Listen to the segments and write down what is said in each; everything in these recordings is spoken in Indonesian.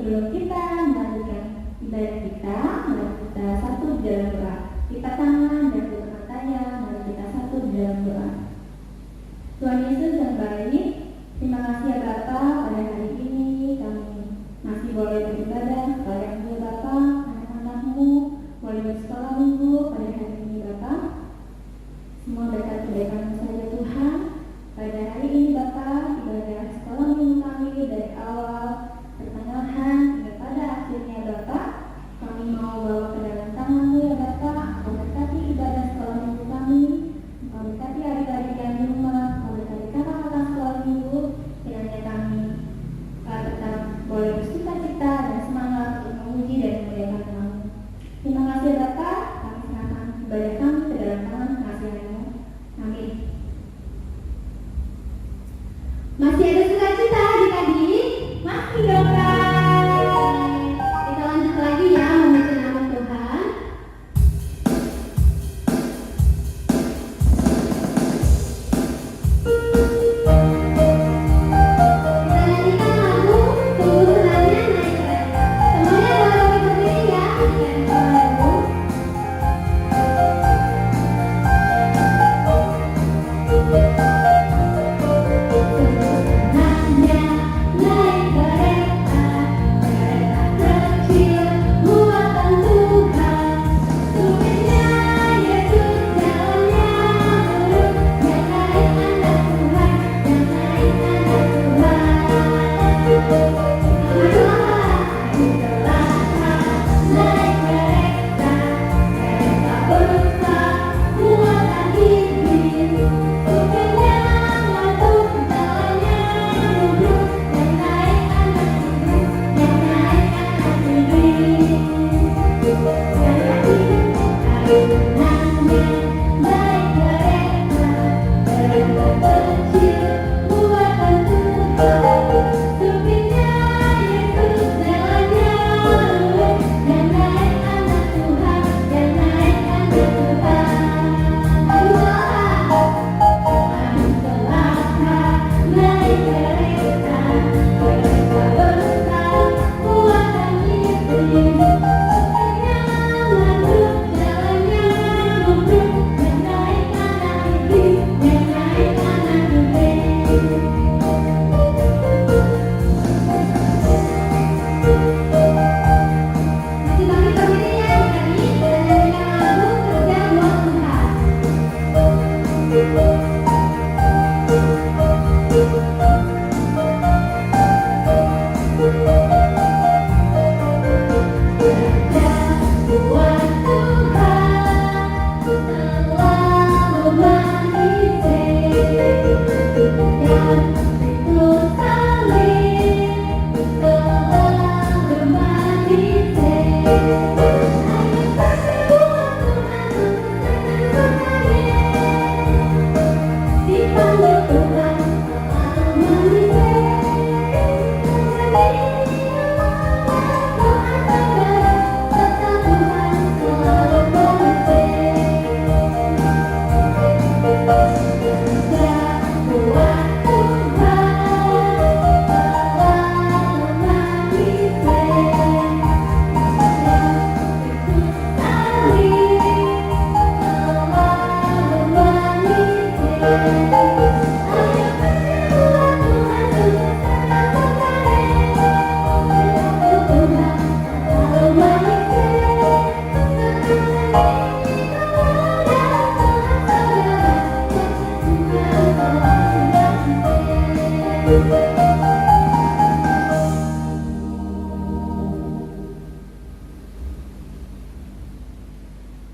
sebelum kita melanjutkan ibadah kita, mari kita satu di dalam doa. Lipat tangan dan tutup matanya, mari kita satu di dalam doa. Tuhan Yesus yang baik, terima kasih ya Bapa, pada hari ini kami masih boleh beribadah kepada Bapa, anak-anak-Mu, boleh bersekolah minggu pada hari ini Bapa. Semua berkat kebaikan saja Tuhan. Pada hari ini Bapa, ibadah sekolah minggu kami dari awal pertengahan hingga pada akhirnya Bapa, kami mau bawa ke dalam tangan-Mu ya Bapa. Kau berkati ibadah sekolah minggu kami, Kau berkati adik-adik yang di rumah, Kau berkati kakak-kakak sekolah minggu, kiranya kami tetap boleh bersuka-cita dan semangat untuk memuji dan memuliakan Nama-Mu. Terima kasih Bapa, kami serahkan ibadah kami ke dalam tangan kasihan-Mu. Amin. Masih ada sukacita adik-adik? Masih dong guys. Kita lanjut lagi ya memuji nama Tuhan. Kita nyanyikan lagu Sungguh Senangnya Naik Kereta. Semuanya boleh berdiri ya. Dan lagu.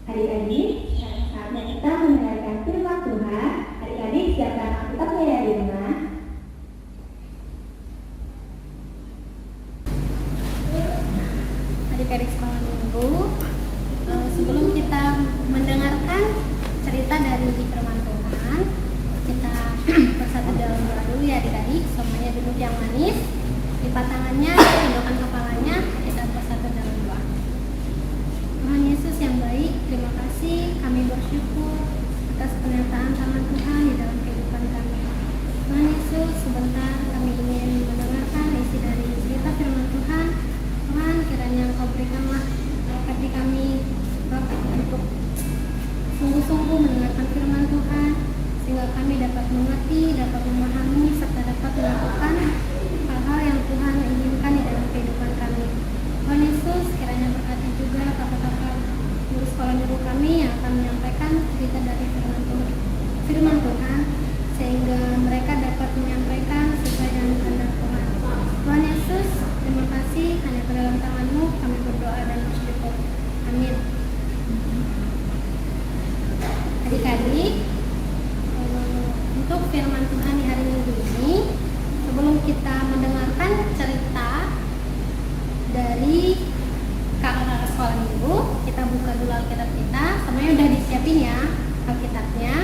Adik-adik, saatnya kita mendengarkan firman Tuhan. Adik-adik, siapkan Alkitabnya ya di rumah. Adik-adik sekolah minggu, sebelum kita mendengarkan cerita dari firman Tuhan, kita bersatu dalam doa dulu ya adik-adik. Semuanya duduk yang manis, lipat tangannya, tundukkan kepalanya, kita bersatu dalam doa. Tuhan Yesus yang baik, terima kasih, kami bersyukur atas penyertaan tangan Tuhan di dalam kehidupan kami. Tuhan Yesus, sebentar kami ingin mendengarkan isi dari cerita firman Tuhan. catat kita, semuanya udah disiapin ya Alkitabnya.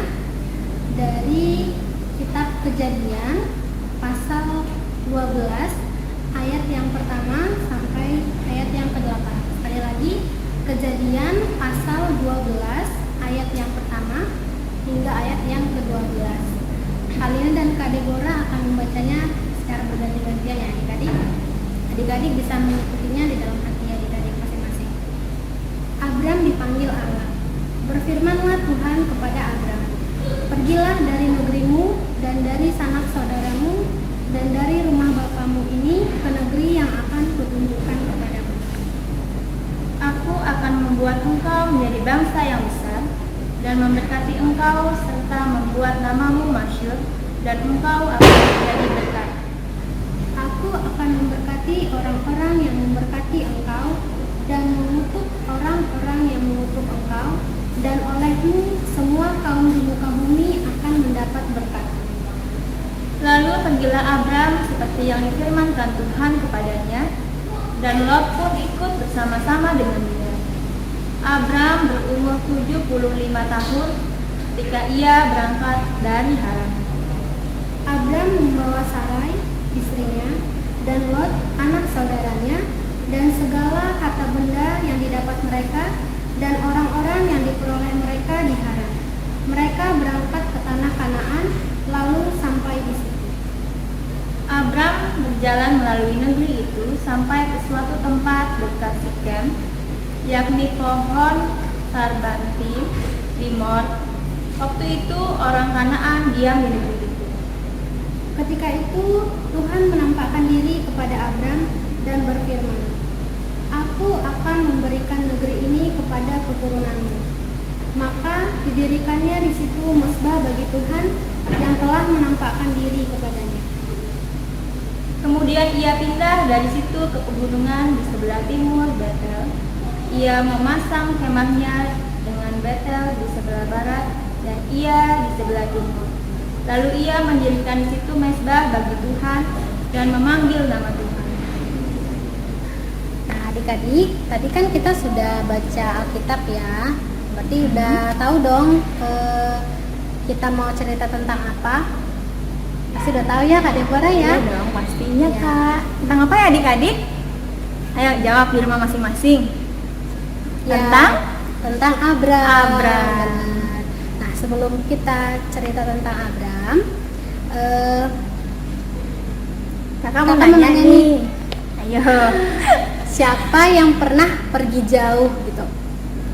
Dari kitab Kejadian pasal 12 ayat yang pertama sampai ayat yang ke-8. Sekali lagi, Kejadian pasal 12 ayat yang pertama hingga ayat yang ke-12. Kalian dan Kak Deborah akan membacanya secara berganti-gantian ya adik-adik. Adik-adik bisa mengikutinya di dalam hati adik-adik masing-masing. Abram dipanggil Allah. Berfirmanlah Tuhan kepada Abram, pergilah dari negerimu dan dari sanak saudaramu dan dari rumah bapamu ini ke negeri yang akan kutunjukkan kepadamu. Aku akan membuat engkau menjadi bangsa yang besar dan memberkati engkau serta membuat namamu masyhur dan engkau akan menjadi berkat. Aku akan memberkati orang-orang yang memberkati engkau dan mengutuk orang-orang yang mengutuk engkau, dan olehmu semua kaum di muka bumi akan mendapat berkat. Lalu pergilah Abram seperti yang difirmankan Tuhan kepadanya, dan Lot pun ikut bersama-sama dengan dia. Abram berumur 75 tahun ketika ia berangkat dari Haran. Abram membawa Sarai, istrinya, dan Lot, anak saudaranya, dan segala harta benda yang didapat mereka, dan orang-orang yang diperoleh mereka di Haran. Mereka berangkat ke tanah Kanaan, lalu sampai di situ. Abram berjalan melalui negeri itu sampai ke suatu tempat dekat Sikem, yakni pohon Sarbantim di Mor. Waktu itu orang Kanaan diam di negeri itu. Ketika itu Tuhan menampakkan diri kepada Abram dan berfirman, Aku akan memberikan negeri ini kepada keturunanmu. Maka didirikannya di situ mesbah bagi Tuhan yang telah menampakkan diri kepadanya. Kemudian ia pindah dari situ ke pegunungan di sebelah timur Betel. Ia memasang kemahnya dengan Betel di sebelah barat dan ia di sebelah timur. Lalu ia mendirikan di situ mesbah bagi Tuhan dan memanggil nama Tuhan. Nah adik-adik, tadi kan kita sudah baca Alkitab ya. Berarti udah tahu dong kita mau cerita tentang apa. Pasti udah tahu ya Kak Deborah ya? Iya dong, pastinya Ya. Kak. Tentang apa ya adik-adik? Ayo jawab di rumah masing-masing. Ya, tentang Abram. Abram. Benar. Nah sebelum kita cerita tentang Abram, Kakak mau Kakak nanya nanya nih. Ayo. siapa yang pernah pergi jauh gitu?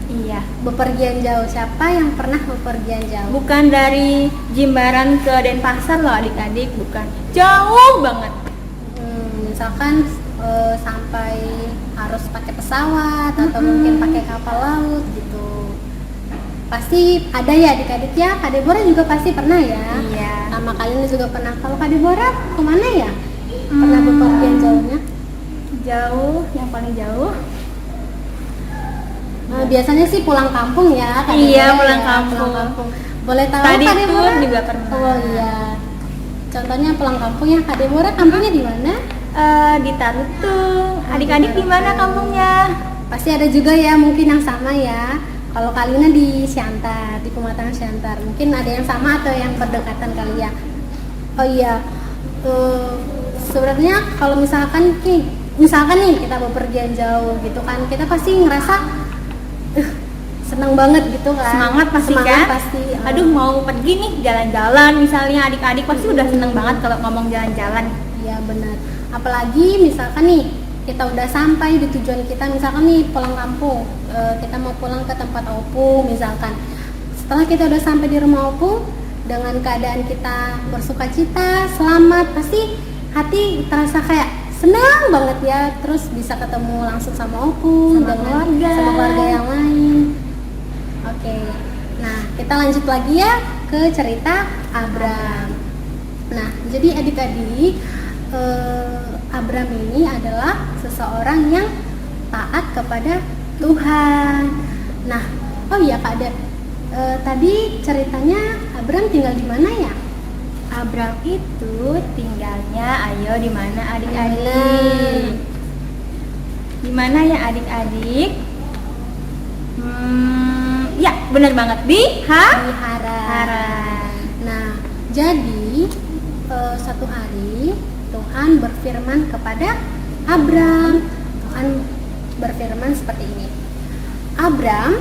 Iya. Bepergian jauh, siapa yang pernah bepergian jauh? Bukan dari Jimbaran ke Denpasar loh adik-adik, bukan. Jauh banget. Misalkan sampai harus pakai pesawat atau mungkin pakai kapal laut gitu. Pasti ada ya adik-adik ya. Kak Deborah juga pasti pernah ya. Iya. Sama kalian juga pernah. Kalau Kak Deborah kemana ya? Pernah bepergian jauhnya? Jauh, yang paling jauh. Biasanya sih pulang kampung ya. Kak Iya, Deborah pulang ya, kampung. Boleh tahu Tadi Kak tuh Deborah? juga pernah. Oh iya. Contohnya pulang kampung ya Kak Deborah, kampungnya di mana? Di Tarutung. Adik-adik di mana kampungnya? Pasti ada juga ya mungkin yang sama ya. Kalau kalian di Siantar, di Pematang Siantar, mungkin ada yang sama atau yang berdekatan kali ya. Oh iya, sebenarnya kalau misalkan nih kita bepergian jauh gitu kan, kita pasti ngerasa senang banget gitu kan. Semangat pasti kan? Pasti. Aduh mau pergi nih jalan-jalan misalnya, adik-adik pasti udah seneng banget kalau ngomong jalan-jalan. Iya benar. Apalagi misalkan nih kita udah sampai di tujuan kita, misalkan nih pulang kampung, kita mau pulang ke tempat opung misalkan. Setelah kita udah sampai di rumah opung dengan keadaan kita bersukacita, selamat, pasti hati terasa kayak senang banget ya. Terus bisa ketemu langsung sama opung, Sama keluarga yang lain. Oke, nah kita lanjut lagi ya ke cerita Abram. Nah jadi adik-adik, Abram ini adalah seseorang yang taat kepada Tuhan. Nah, oh iya Kak Dep, tadi ceritanya Abram tinggal di mana ya? Abram itu tinggalnya, ayo di mana adik-adik? Di mana ya adik-adik? Ya, benar banget, di Haran. Nah, jadi suatu hari Tuhan berfirman kepada Abram. Tuhan berfirman seperti ini. Abram,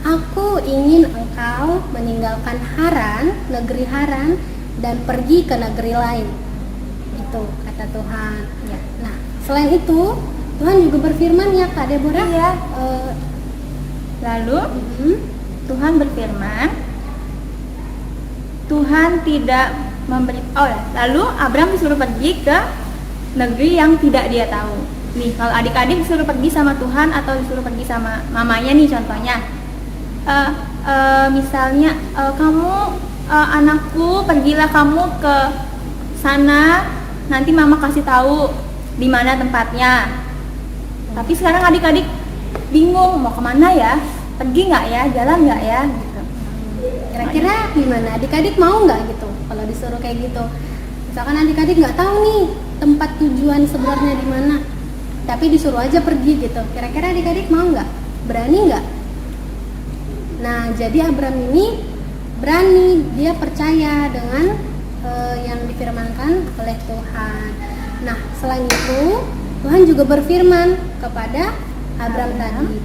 aku ingin engkau meninggalkan Haran, negeri Haran, dan pergi ke negeri lain. Itu kata Tuhan. Ya. Nah, selain itu Tuhan juga berfirman ya Kak Deborah. Iya. Lalu Tuhan berfirman, Tuhan tidak memberi. Lalu Abram disuruh pergi ke negeri yang tidak dia tahu. Nih, kalau adik-adik disuruh pergi sama Tuhan atau disuruh pergi sama mamanya nih contohnya. Misalnya kamu anakku, pergilah kamu ke sana, nanti mama kasih tahu di mana tempatnya. Tapi sekarang adik-adik bingung mau kemana ya, pergi nggak ya, jalan nggak ya, gitu. Kira-kira gimana? Adik-adik mau nggak gitu kalau disuruh kayak gitu? Misalkan adik-adik nggak tahu nih tempat tujuan sebenarnya di mana, tapi disuruh aja pergi gitu. Kira-kira adik-adik mau nggak? Berani nggak? Nah, jadi Abram ini berani, dia percaya dengan yang difirmankan oleh Tuhan. Nah, selain itu Tuhan juga berfirman kepada Abram tadi,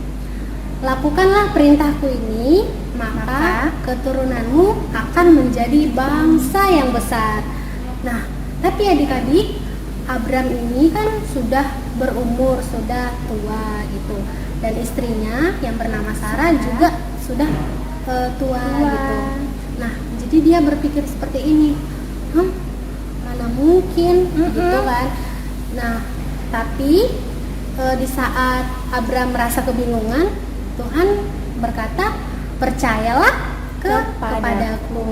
lakukanlah perintahku ini, maka keturunanmu akan menjadi bangsa yang besar. Nah, tapi adik-adik, Abram ini kan sudah berumur, sudah tua gitu, dan istrinya yang bernama Sarah juga sudah tua gitu. Nah, jadi dia berpikir seperti ini, mana mungkin gitu kan. Nah, tapi di saat Abram merasa kebingungan, Tuhan berkata, percayalah kepadaku.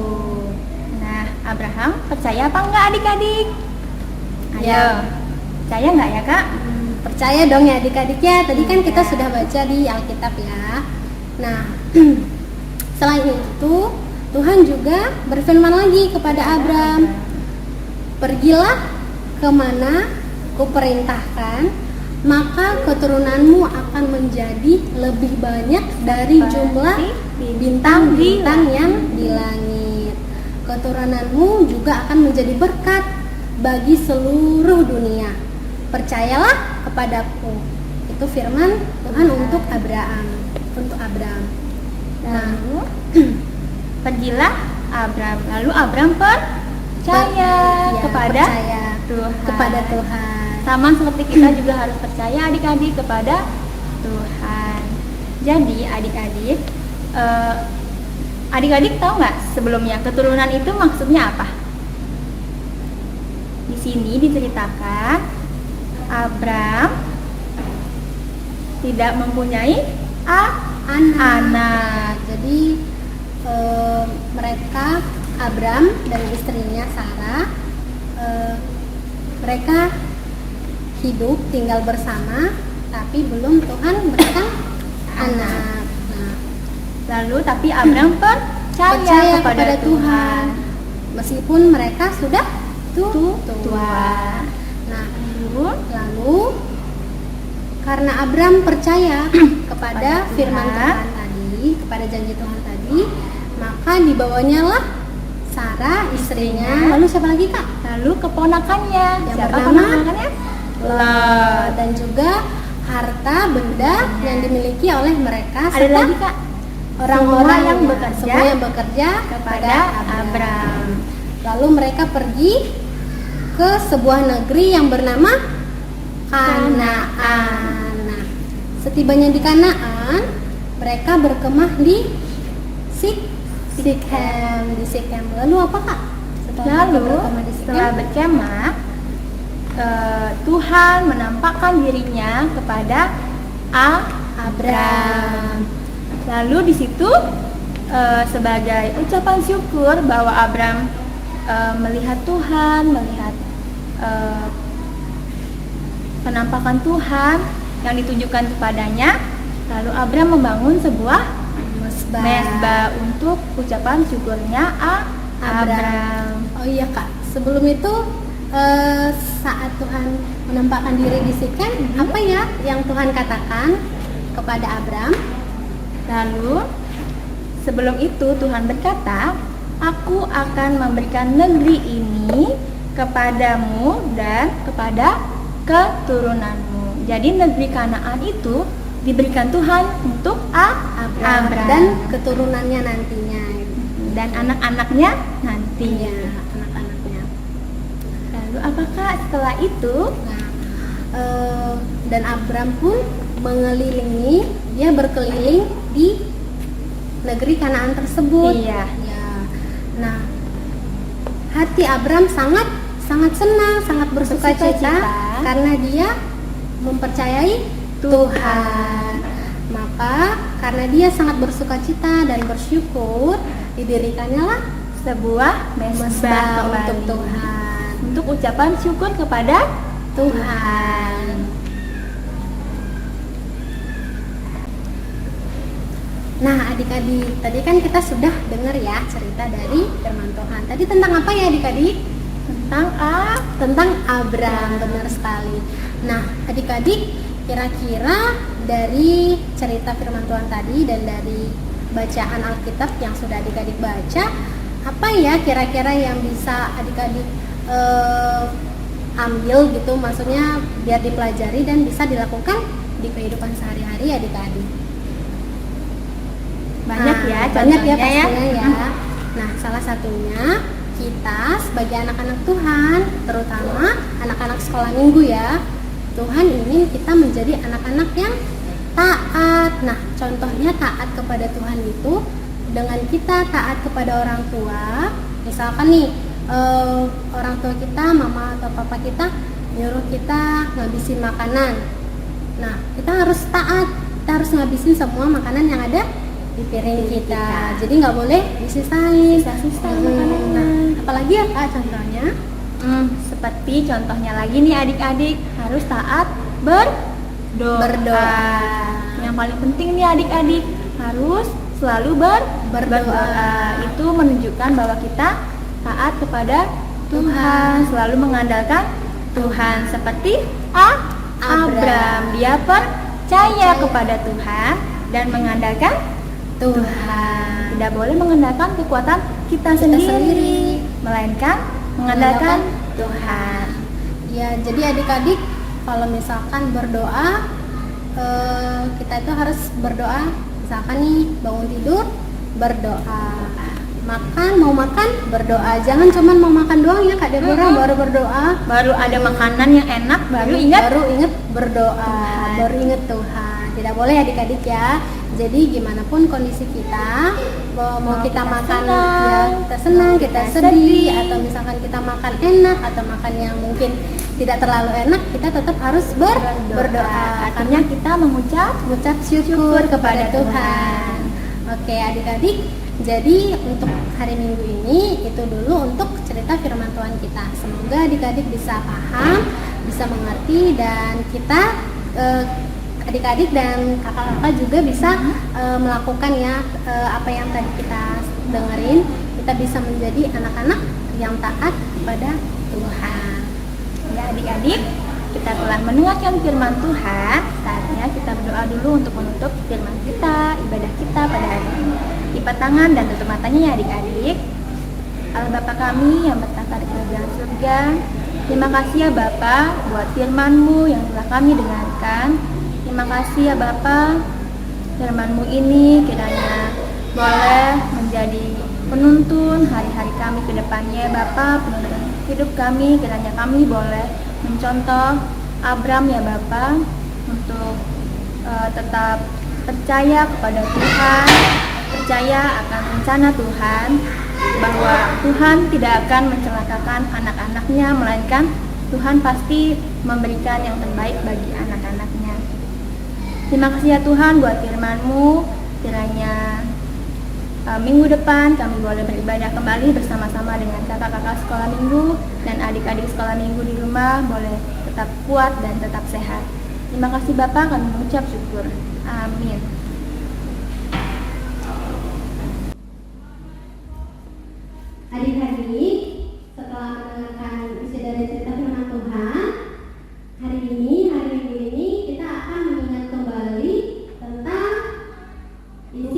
Nah, Abraham percaya apa enggak adik-adik? Ayo, percaya enggak ya Kak? Percaya dong ya adik-adik ya. Tadi kan kita sudah baca di Alkitab ya. Nah, selain itu Tuhan juga berfirman lagi kepada Abram, pergilah kemana kuperintahkan, maka keturunanmu akan menjadi lebih banyak dari jumlah bintang-bintang yang di langit. Keturunanmu juga akan menjadi berkat bagi seluruh dunia. Percayalah kepadaku. Itu firman Tuhan untuk Abram. Lalu pergilah Abram. Lalu Abram percaya kepada Tuhan. Sama seperti kita juga harus percaya adik-adik kepada Tuhan. Jadi adik-adik tahu nggak sebelumnya keturunan itu maksudnya apa? Di sini diceritakan Abram tidak mempunyai anak. Jadi mereka, Abram dan istrinya Sarah, mereka hidup tinggal bersama, tapi belum Tuhan berikan anak. Nah, lalu tapi Abram percaya kepada Tuhan meskipun mereka sudah tua. Nah, lalu karena Abram percaya kepada firman Tuhan tadi, kepada janji Tuhan tadi, maka dibawanyalah Sarah istrinya. Lalu siapa lagi Kak? Lalu keponakannya. Siapa keponakannya? Lot. Dan juga harta benda yang dimiliki oleh mereka. Ada lagi Kak? Orang-orang semua yang bekerja kepada Abram. Lalu mereka pergi ke sebuah negeri yang bernama Kanaan. Nah, setibanya di Kanaan, mereka berkemah di Sikem. Lalu apa Kak? Setelah berkemah, Tuhan menampakkan dirinya kepada Abram. Lalu di situ sebagai ucapan syukur bahwa Abram melihat Tuhan, melihat penampakan Tuhan yang ditujukan kepadanya, lalu Abram membangun sebuah mezbah untuk ucapan syukurnya Abram. Oh iya Kak, sebelum itu saat Tuhan menampakkan diri di Sikem, apa ya yang Tuhan katakan kepada Abram? Lalu sebelum itu Tuhan berkata, "Aku akan memberikan negeri ini kepadamu dan kepada keturunanmu." Jadi negeri Kanaan itu diberikan Tuhan untuk Abraham Dan keturunannya nantinya. dan anak-anaknya nantinya. Iya, anak-anaknya. Lalu apakah setelah itu? Nah, dan Abram pun dia berkeliling di negeri Kanaan tersebut. Iya. Ya. Nah, hati Abram sangat senang, sangat bersukacita karena dia mempercayai Tuhan. Maka karena dia sangat bersukacita dan bersyukur, didirikannya lah Sebuah mesbah untuk kembali. Tuhan. Untuk ucapan syukur kepada Tuhan. Nah, adik-adik, tadi kan kita sudah dengar ya cerita dari firman Tuhan. Tadi tentang apa ya adik-adik? Tentang Abram, benar sekali. Nah, adik-adik, kira-kira dari cerita firman Tuhan tadi dan dari bacaan Alkitab yang sudah adik-adik baca, apa ya kira-kira yang bisa adik-adik ambil gitu, maksudnya biar dipelajari dan bisa dilakukan di kehidupan sehari-hari adik-adik? Banyak ya, banyak ya contohnya pastinya ya. Nah, salah satunya kita sebagai anak-anak Tuhan, terutama anak-anak sekolah minggu ya, Tuhan ingin kita menjadi anak-anak yang taat. Nah, contohnya taat kepada Tuhan itu dengan kita taat kepada orang tua. Misalkan nih, orang tua kita, mama atau papa kita nyuruh kita ngabisin makanan. Nah, kita harus taat, kita harus ngabisin semua makanan yang ada di piring kita. Jadi nggak boleh disisain. Nah, apalagi ya Kak contohnya? Seperti contohnya lagi nih adik-adik, harus taat berdoa. Yang paling penting nih adik-adik, harus selalu berdoa. Itu menunjukkan bahwa kita taat kepada Tuhan, selalu mengandalkan Tuhan. Seperti Abram, dia percaya kepada Tuhan dan mengandalkan Tuhan. Tidak boleh mengandalkan kekuatan kita sendiri, melainkan mengandalkan Tuhan. Ya, jadi adik-adik kalau misalkan berdoa, kita itu harus berdoa. Misalkan nih bangun tidur berdoa, mau makan berdoa. Jangan cuma mau makan doang ya Kak Deborah, baru berdoa. Baru ada makanan yang enak, baru ingat berdoa, baru ingat Tuhan. Tidak boleh adik-adik ya. Jadi gimana pun kondisi kita, mau kita makan ya kita senang, kita sedih, atau misalkan kita makan enak atau makan yang mungkin tidak terlalu enak, kita tetap harus berdoa. Artinya kita mengucap syukur kepada Tuhan. Oke adik-adik, jadi untuk hari Minggu ini itu dulu untuk cerita firman Tuhan kita. Semoga adik-adik bisa paham, bisa mengerti, dan kita adik-adik dan kakak-kakak juga bisa melakukan ya apa yang tadi kita dengerin. Kita bisa menjadi anak-anak yang taat kepada Tuhan. Ya adik-adik, kita telah mendengarkan firman Tuhan. Saatnya kita berdoa dulu untuk menutup firman kita, ibadah kita pada hari ini. Lipat tangan dan tutup matanya ya adik-adik. Allah Bapa kami yang bertata di kerajaan surga, terima kasih ya Bapa buat firman-Mu yang telah kami dengarkan. Terima kasih ya Bapa, firman-Mu ini kiranya boleh menjadi penuntun hari-hari kami ke depannya Bapa, penuntun hidup kami, kiranya kami boleh mencontoh Abram ya Bapa, untuk tetap percaya kepada Tuhan, percaya akan rencana Tuhan, bahwa Tuhan tidak akan mencelakakan anak-anaknya, melainkan Tuhan pasti memberikan yang terbaik bagi anak-anaknya. Terima kasih ya Tuhan buat firman-Mu, kiranya minggu depan kami boleh beribadah kembali bersama-sama dengan kakak-kakak sekolah minggu dan adik-adik sekolah minggu di rumah boleh tetap kuat dan tetap sehat. Terima kasih Bapak, kami mengucap syukur. Amin. Adik-adik, setelah mendengarkan isi dari cerita firman Tuhan, hari Minggu ini kita akan mengingat kembali tentang isi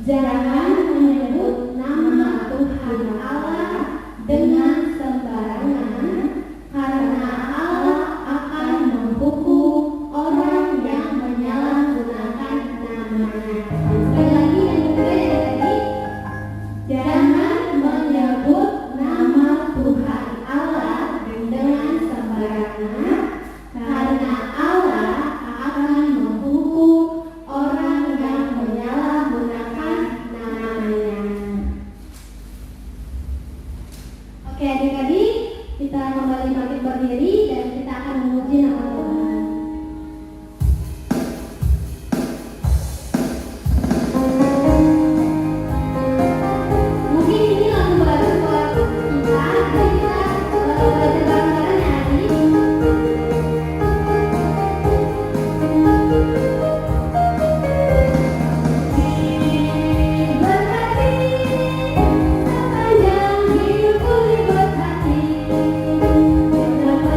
Jangan menyebut nama Tuhan Allah dengan sembarangan, karena Allah akan menghukum orang yang menyalahgunakan namanya. Sekali lagi yang kedua tadi, jangan menyebut nama Tuhan Allah dengan sembarangan, karena Allah akan menghukum orang yang menyalahgunakan namanya. Oke adik-adik, kita kembali bangkit berdiri dan kita akan memuji nama Tuhan. Mungkin ini lagu baru buat kita, jadi kita belajar bareng-bareng ya adik. Berhati sepanjang hidupku berhati, bila pagi-hari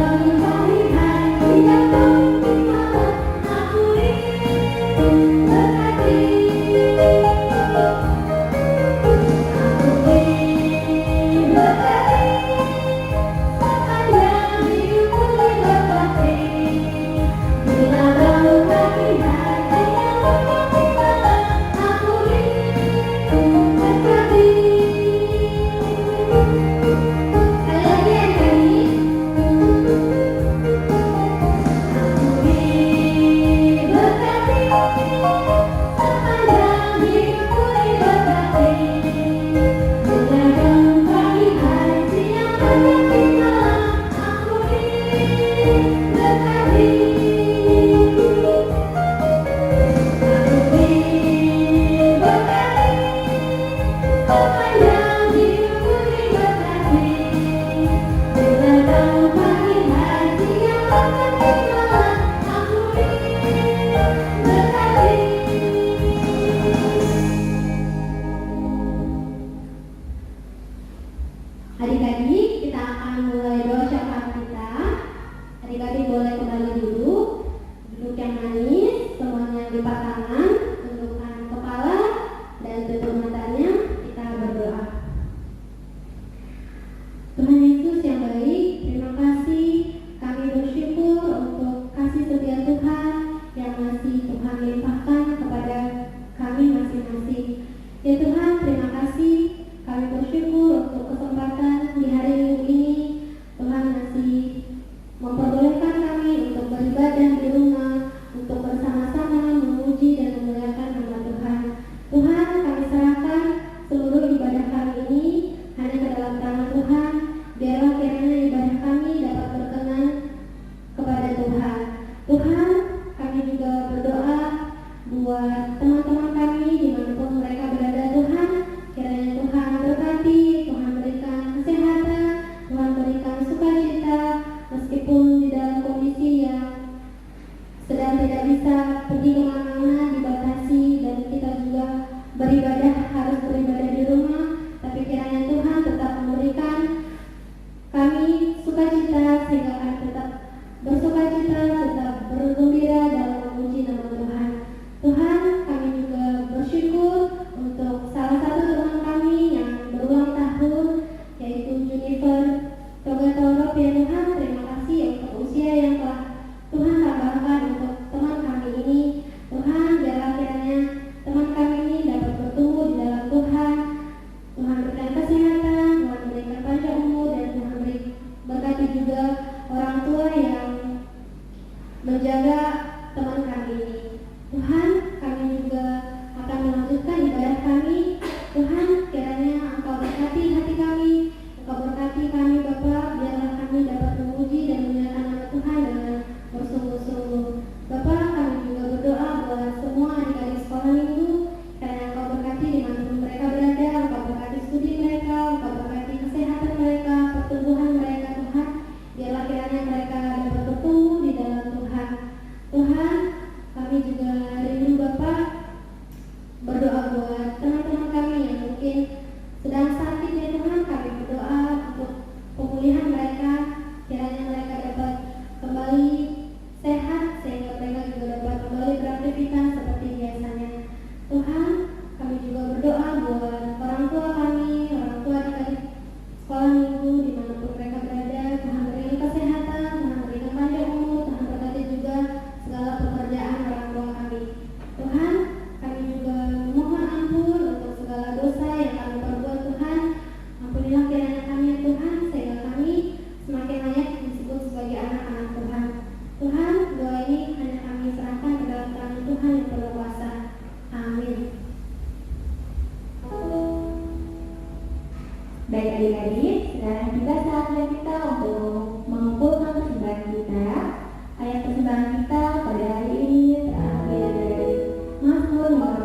tidak malam aku berhati. Adik-adik, kita akan mulai doa syafaat kita. Adik-adik boleh kembali duduk, duduk yang manis, semuanya lipat tangan, tundukkan kepala dan tutup matanya. Kita berdoa. Tuhan Yesus yang baik, terima kasih. Kami bersyukur untuk kasih setia Tuhan yang masih Tuhan limpahkan kepada kami masing-masing. Ya Tuhan, terima kasih. Kami bersyukur untuk kesempatan di hari Minggu ini. Tuhan masih memperbolehkan kami untuk beribadah di rumah, untuk bersama-sama memuji dan memuliakan nama Tuhan. Tuhan, kami serahkan seluruh ibadah kami ini hanya ke dalam tangan Tuhan. Biarlah kiranya ibadah kami dapat berkenan kepada Tuhan. Tuhan, kami juga berdoa buat teman-teman kami dimanapun mereka berada. Tuhan, kiranya Tuhan berkati, Tuhan berikan kesehatan, Tuhan berikan sukacita, meskipun di dalam kondisi yang sedang tidak bisa pergi kemana-mana, dibatasi, dan kita juga beribadah, harus beribadah di rumah. Tapi kiranya Tuhan tetap memberikan kami sukacita, sehingga kami tetap bersukacita, tetap bergembira dalam memuji nama Tuhan. Tuhan, kami juga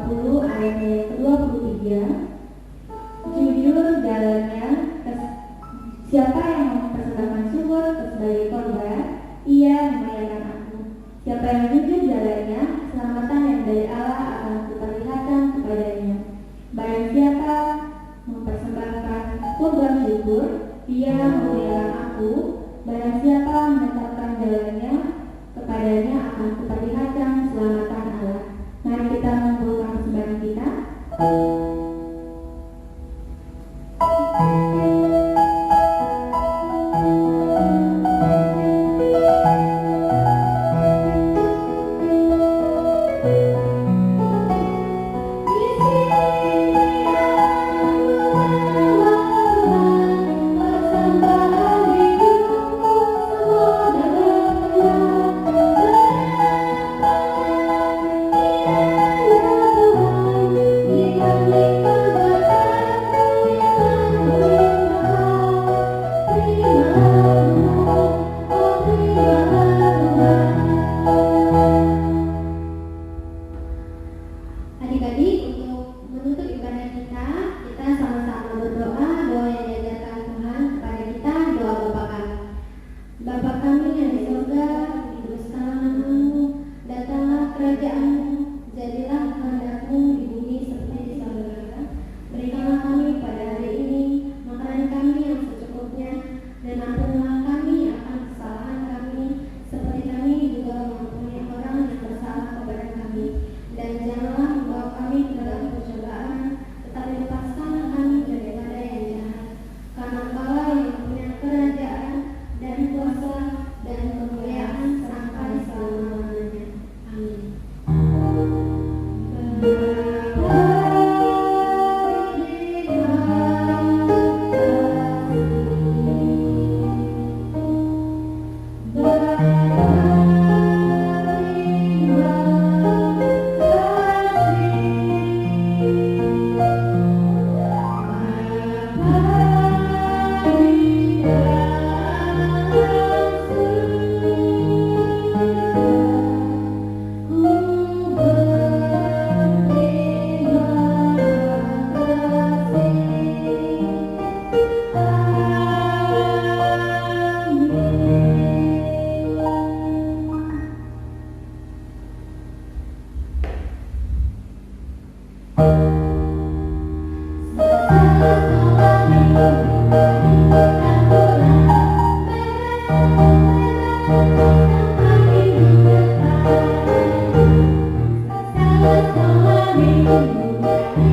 20 ayatnya yang ke-23, jujur jalannya, siapa yang mempersembahkan sumur sebagai korban, ia memuliakan aku. Siapa yang jujur jalannya, keselamatan yang dari Allah akan kuperlihatkan kepadanya. Barang siapa mempersembahkan kurban syukur, ia memuliakan aku. Barang siapa menetapkan jalannya, kepadanya akan kuperlihatkan keselamatan Allah. Mari kita mengumpulkan persembahan kita. Adik-adik, untuk menutup ibadah kita sama-sama berdoa doa yang diajarkan Tuhan kepada kita, doa Bapa kami. Bapa kami yang di surga, dikuduskanlah namamu, datanglah kerajaanmu, jadilah kehendak-mu di bumi seperti di surga. Berikanlah kami pada hari ini makanan kami yang secukupnya, dan ampunilah kami akan kesalahan kami, seperti kami juga mengampuni orang yang bersalah kepada kami. Dan janganlah membawa kami ke dalam pencobaan, tetapi lepaskanlah kami daripada yang jahat. Karena Engkaulah yang punya kerajaan dan kuasa dan kemuliaan sampai selama-lamanya. Amin.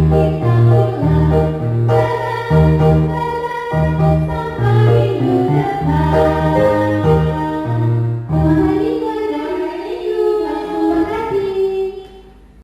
Kita